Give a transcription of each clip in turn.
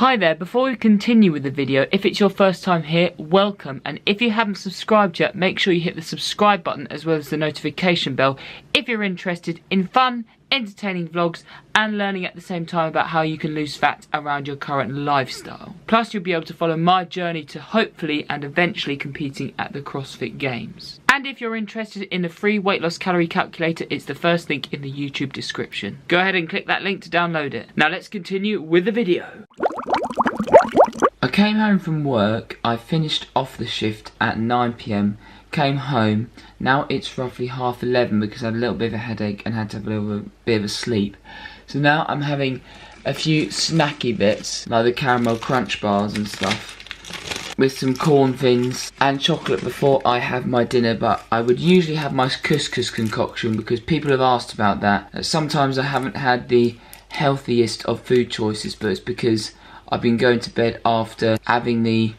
Hi there, before we continue with the video, if it's your first time here, welcome, and if you haven't subscribed yet, make sure you hit the subscribe button as well as the notification bell if you're interested in fun, entertaining vlogs and learning at the same time about how you can lose fat around your current lifestyle. Plus you'll be able to follow my journey to hopefully and eventually competing at the CrossFit Games. And if you're interested in a free weight loss calorie calculator, it's the first link in the YouTube description. Go ahead and click that link to download it. Now let's continue with the video. I came home from work, I finished off the shift at 9 PM, came home, now it's roughly 11:30 because I had a little bit of a headache and had to have a little bit of a sleep. So now I'm having a few snacky bits, like the caramel crunch bars and stuff, with some corn thins and chocolate before I have my dinner, but I would usually have my couscous concoction because people have asked about that. Sometimes I haven't had the healthiest of food choices, but it's because I've been going to bed after having the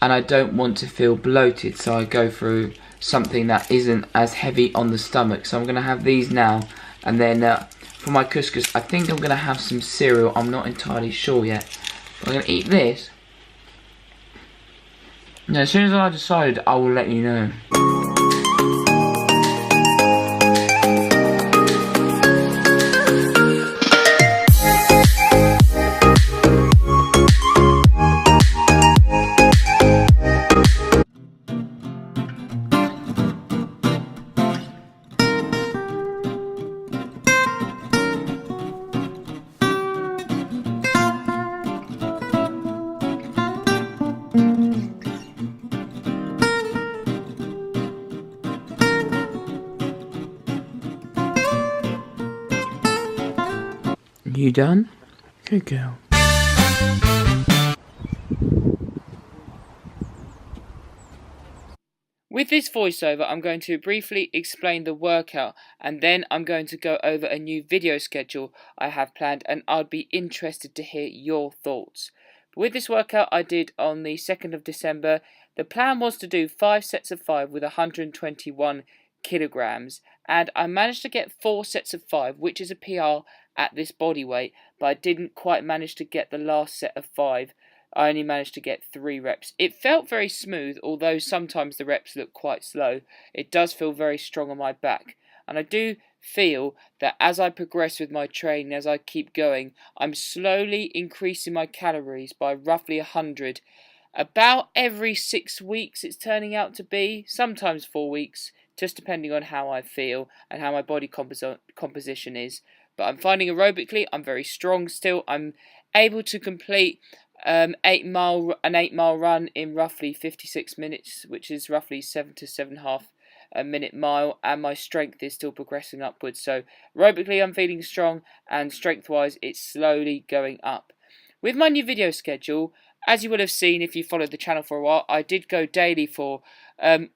and I don't want to feel bloated, so I go through something that isn't as heavy on the stomach. So I'm going to have these now, and then for my couscous I think I'm going to have some cereal. I'm not entirely sure yet, but I'm going to eat this. Now, as soon as I decided, I will let you know. You done? Good girl. With this voiceover, I'm going to briefly explain the workout, and then I'm going to go over a new video schedule I have planned, and I'd be interested to hear your thoughts. With this workout I did on the 2nd of December, the plan was to do 5 sets of 5 with 121 kilograms, and I managed to get 4 sets of 5, which is a PR at this body weight, but I didn't quite manage to get the last set of 5. I only managed to get 3 reps. It felt very smooth, although sometimes the reps look quite slow. It does feel very strong on my back, and I do feel that as I progress with my training, as I keep going, I'm slowly increasing my calories by roughly 100. About every 6 weeks it's turning out to be, sometimes 4 weeks, just depending on how I feel and how my body composition is. But I'm finding aerobically I'm very strong still. I'm able to complete an 8 mile run in roughly 56 minutes, which is roughly 7 to 7.5 a minute mile, and my strength is still progressing upwards. So aerobically I'm feeling strong, and strength wise it's slowly going up. With my new video schedule, as you would have seen if you followed the channel for a while, I did go daily for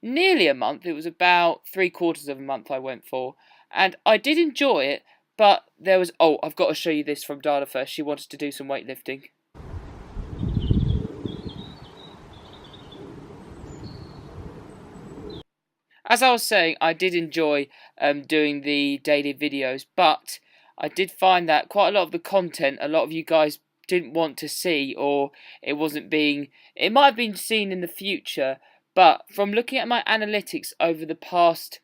nearly a month. It was about 3/4 of a month I went for, and I did enjoy it, but there was, oh, I've got to show you this from Dana first. She wanted to do some weightlifting. As I was saying, I did enjoy doing the daily videos, but I did find that quite a lot of the content, a lot of you guys didn't want to see, or it might have been seen in the future, but from looking at my analytics over the past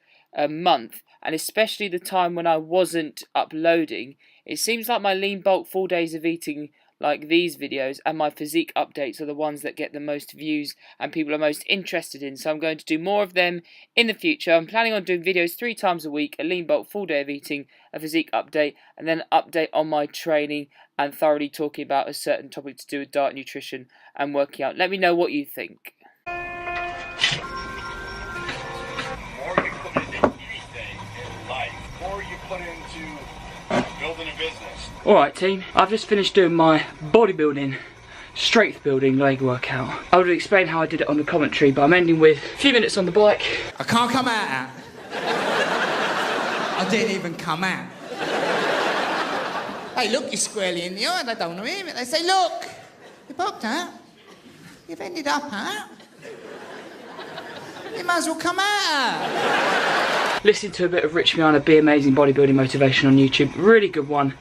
month, and especially the time when I wasn't uploading, it seems like my lean bulk 4 days of eating like these videos and my physique updates are the ones that get the most views and people are most interested in. So I'm going to do more of them in the future. I'm planning on doing videos 3 times a week, a lean bulk full day of eating, a physique update, and then an update on my training and thoroughly talking about a certain topic to do with diet, nutrition and working out. Let me know what you think. Building a business. Alright team, I've just finished doing my bodybuilding, strength building leg workout. I would explain how I did it on the commentary, but I'm ending with a few minutes on the bike. I can't come out. I didn't even come out. Hey look, you're squarely in the eye, they don't want to hear it. They say, look, you popped out. You've ended up out. You might as well come out. listening to a bit of Rich Miana, Be Amazing Bodybuilding Motivation on YouTube. Really good one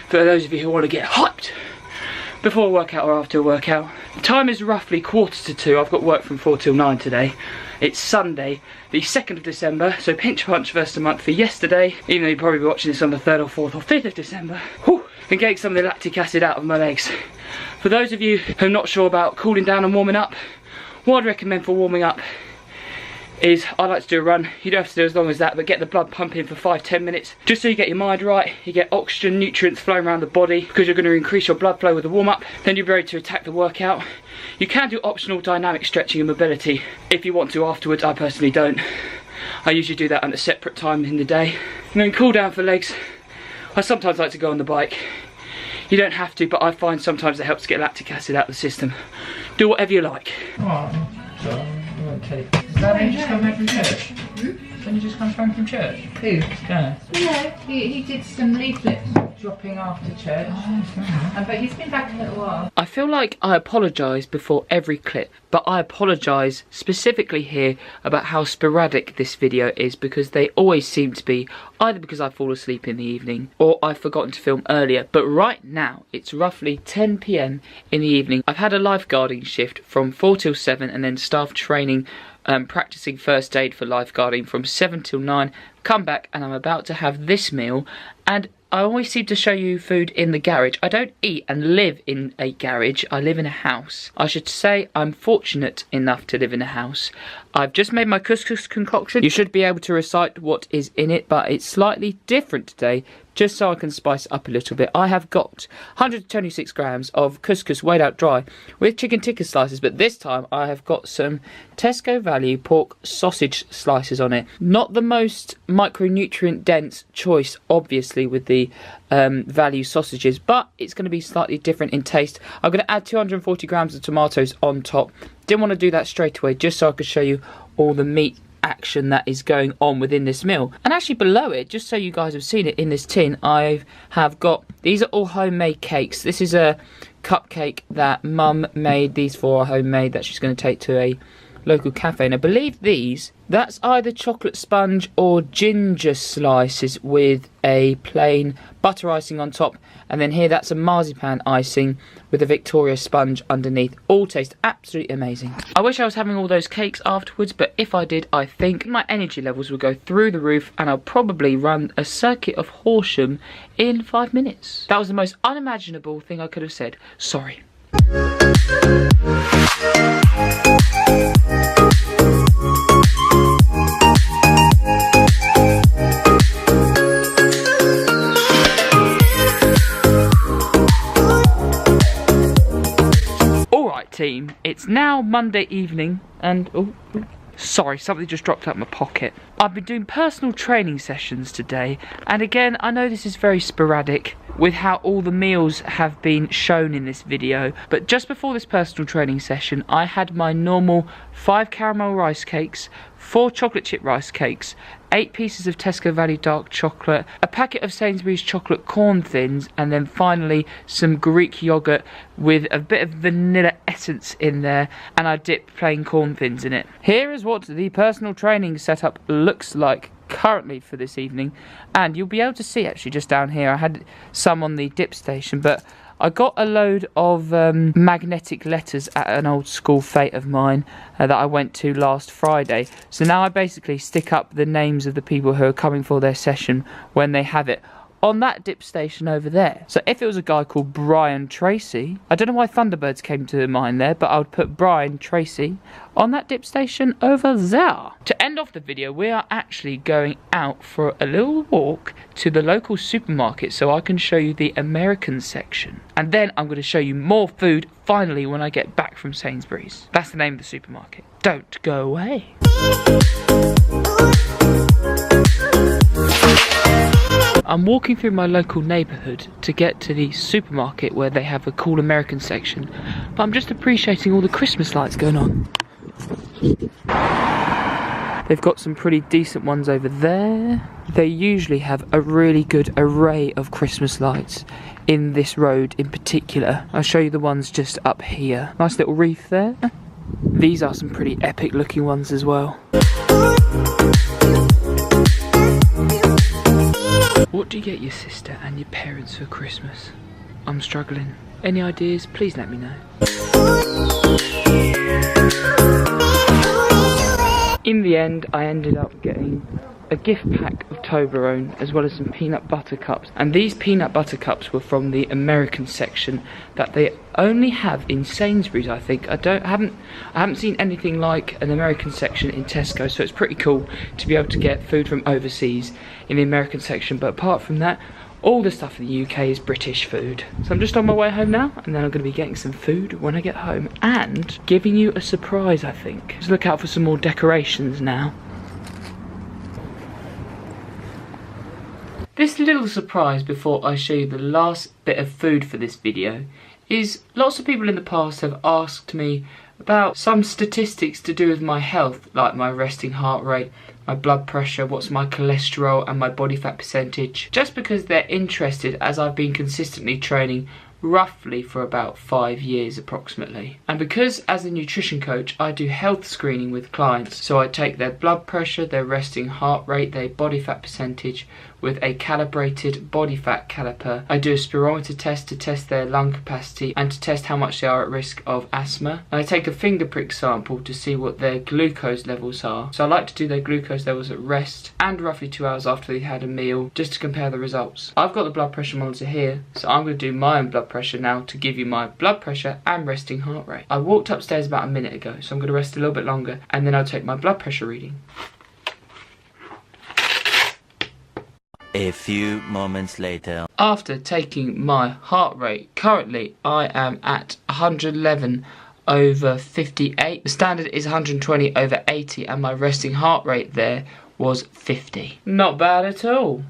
for those of you who want to get hyped before a workout or after a workout. The time is roughly 1:45. I've got work from 4 till 9 today. It's Sunday, the 2nd of December, so pinch punch first of the month for yesterday, even though you'll probably be watching this on the 3rd or 4th or 5th of December. Whew, and getting some of the lactic acid out of my legs. For those of you who are not sure about cooling down and warming up, what I'd recommend for warming up is, I like to do a run. You don't have to do as long as that, but get the blood pumping for 5-10 minutes, just so you get your mind right, you get oxygen, nutrients flowing around the body, because you're going to increase your blood flow with the warm up. Then you're ready to attack the workout. You can do optional dynamic stretching and mobility if you want to afterwards. I personally don't. I usually do that at a separate time in the day. And then cool down for legs. I sometimes like to go on the bike. You don't have to, but I find sometimes it helps get lactic acid out of the system. Do whatever you like. Oh, so I won't take. Is that when you just come home from church? When you just come home from church? Who? Yeah. No, he did some leaflet dropping after church. Oh, But he's been back a little while. I feel like I apologise before every clip, but I apologise specifically here about how sporadic this video is, because they always seem to be either because I fall asleep in the evening or I've forgotten to film earlier. But right now it's roughly 10 PM in the evening. I've had a lifeguarding shift from 4 till 7 and then staff training, practicing first aid for lifeguarding from 7 till 9. Come back and I'm about to have this meal, and I always seem to show you food in the garage. I don't eat and live in a garage, I live in a house. I should say I'm fortunate enough to live in a house. I've just made my couscous concoction. You should be able to recite what is in it, but it's slightly different today, just so I can spice it up a little bit. I have got 126 grams of couscous weighed out dry with chicken tikka slices, but this time I have got some Tesco Value pork sausage slices on it. Not the most micronutrient dense choice, obviously, with the Value sausages, but it's going to be slightly different in taste. I'm going to add 240 grams of tomatoes on top. Didn't want to do that straight away, just so I could show you all the meat action that is going on within this meal. And actually below it, just so you guys have seen it in this tin, I have got, these are all homemade cakes. This is a cupcake that Mum made. These four are homemade that she's going to take to a local cafe, and I believe these, that's either chocolate sponge or ginger slices with a plain butter icing on top, and then here that's a marzipan icing with a Victoria sponge underneath. All taste absolutely amazing. I wish I was having all those cakes afterwards, but if I did, I think my energy levels would go through the roof and I'll probably run a circuit of Horsham in 5 minutes. That was the most unimaginable thing I could have said. Sorry. Alright team, it's now Monday evening and sorry, something just dropped out of my pocket. I've been doing personal training sessions today, and again, I know this is very sporadic with how all the meals have been shown in this video, but just before this personal training session, I had my normal 5 caramel rice cakes, 4 chocolate chip rice cakes, 8 pieces of Tesco Valley dark chocolate, a packet of Sainsbury's chocolate corn thins, and then finally some Greek yogurt with a bit of vanilla essence in there, and I dipped plain corn thins in it. Here is what the personal training setup looks like currently for this evening, and you'll be able to see actually just down here, I had some on the dip station, but I got a load of magnetic letters at an old school fete of mine that I went to last Friday. So now I basically stick up the names of the people who are coming for their session when they have it on that dip station over there. So if it was a guy called Brian Tracy, I don't know why Thunderbirds came to mind there, but I would put Brian Tracy on that dip station over there. To end off the video, we are actually going out for a little walk to the local supermarket so I can show you the American section. And then I'm going to show you more food finally when I get back from Sainsbury's. That's the name of the supermarket. Don't go away. I'm walking through my local neighbourhood to get to the supermarket where they have a cool American section, but I'm just appreciating all the Christmas lights going on. They've got some pretty decent ones over there. They usually have a really good array of Christmas lights in this road in particular. I'll show you the ones just up here. Nice little wreath there. These are some pretty epic looking ones as well. What do you get your sister and your parents for Christmas? I'm struggling. Any ideas? Please let me know. In the end, I ended up getting a gift pack of Toblerone as well as some peanut butter cups, and these peanut butter cups were from the American section that they only have in Sainsbury's, I think. I haven't seen anything like an American section in Tesco, so it's pretty cool to be able to get food from overseas in the American section. But apart from that, all the stuff in the UK is British food. So I'm just on my way home now, and then I'm going to be getting some food when I get home and giving you a surprise, I think. Just look out for some more decorations now. This little surprise before I show you the last bit of food for this video is lots of people in the past have asked me about some statistics to do with my health, like my resting heart rate, my blood pressure, what's my cholesterol and my body fat percentage, just because they're interested, as I've been consistently training roughly for about 5 years approximately. And because as a nutrition coach I do health screening with clients, so I take their blood pressure, their resting heart rate, their body fat percentage with a calibrated body fat caliper. I do a spirometer test to test their lung capacity and to test how much they are at risk of asthma. And I take a finger prick sample to see what their glucose levels are. So I like to do their glucose levels at rest and roughly 2 hours after they've had a meal, just to compare the results. I've got the blood pressure monitor here, so I'm going to do my own blood pressure now to give you my blood pressure and resting heart rate. I walked upstairs about a minute ago, so I'm going to rest a little bit longer and then I'll take my blood pressure reading. A few moments later. After taking my heart rate, currently I am at 111/58. The standard is 120/80 and my resting heart rate there was 50. Not bad at all.